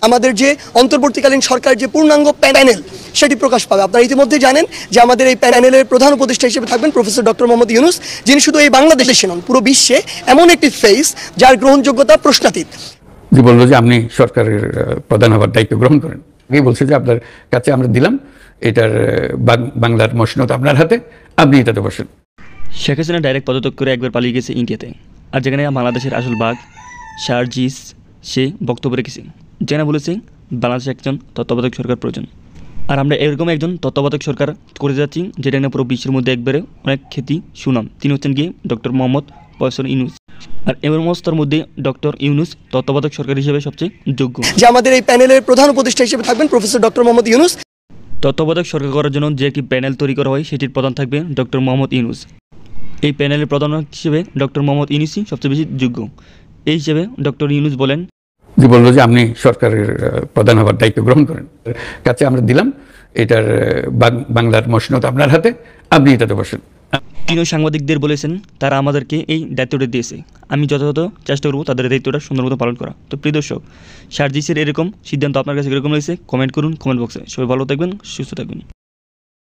আমাদের যে অন্তর্বর্তীকালীন সরকার যে পূর্ণাঙ্গ প্যানেল সেটি প্রকাশ পাবে। আপনারা ইতিমধ্যে জানেন যে আমাদের এই প্যানেলের প্রধান উপদেষ্টা হিসেবে থাকবেন প্রফেসর ডক্টর মোহাম্মদ ইউনূস, যিনি শুধু এই বাংলাদেশে নন, পুরো বিশ্বে এমন একটি ফেস যার গ্রহণযোগ্যতা প্রশ্নাতীত। যে বললো যে আপনি সরকারের প্রধান হওয়ার দায়িত্ব গ্রহণ করেন। এই বলছে যে আপনার কাছে আমরা দিলাম, এটার বাংলার মসনদ আপনার হাতে, আপনি এটাতে বসেন। শেখ হাসিনা ডাইরেক্ট পদত্যাগ করে একবার পালিয়ে গেছে ইন্ডিয়াতে, আর যেখানে বাংলাদেশের আসল বাঘ শারজিস সে বক্তব্য রেখেছে, যেখানে বলেছে বাংলাদেশে একজন তত্ত্বাবধায়ক সরকার প্রয়োজন। আর আমরা এরকম একজন তত্ত্বাবধায়ক সরকার করে যাচ্ছি যেটা না পুরো বিশ্বের মধ্যে একবারে অনেক খ্যাতি সুনাম। তিনি হচ্ছেন গিয়ে ডক্টর মোহাম্মদ ইউনূস। আর এর মস্তর মধ্যে ডক্টর ইউনূস তত্ত্বাবধায়ক সরকার হিসেবে সবচেয়ে যোগ্য। যে আমাদের এই প্যানেলের প্রধান উপদেষ্টা হিসেবে থাকবেন প্রফেসর ডক্টর মোহাম্মদ ইউনূস। তত্ত্বাবধায়ক সরকার করার জন্য যে একটি প্যানেল তৈরি করা হয় সেটির প্রধান থাকবে ডক্টর মোহাম্মদ ইউনূস। এই প্যানেলের প্রধান হিসেবে ডক্টর মোহাম্মদ ইউনূসই সবচেয়ে বেশি যোগ্য। এই হিসেবে ডক্টর ইউনূস বলেন যে বললো যে আপনি সরকারের প্রধান হওয়ার দায়িত্ব গ্রহণ করেন। কাছে আমরা দিলাম, এটার বাংলার মসনদ আপনার হাতে, আপনি এটাতে বসেন। তিনিও সাংবাদিকদের বলেছেন তারা আমাদেরকে এই দায়িত্বটা দিয়েছে, আমি যথাযথ চেষ্টা করব তাদের দায়িত্বটা সুন্দর মতো পালন করা। তো প্রিয় দর্শক, শারজিসের এরকম সিদ্ধান্ত আপনার কাছে কীরকম রয়েছে কমেন্ট করুন কমেন্ট বক্সে। সবাই ভালো থাকবেন, সুস্থ থাকবেন।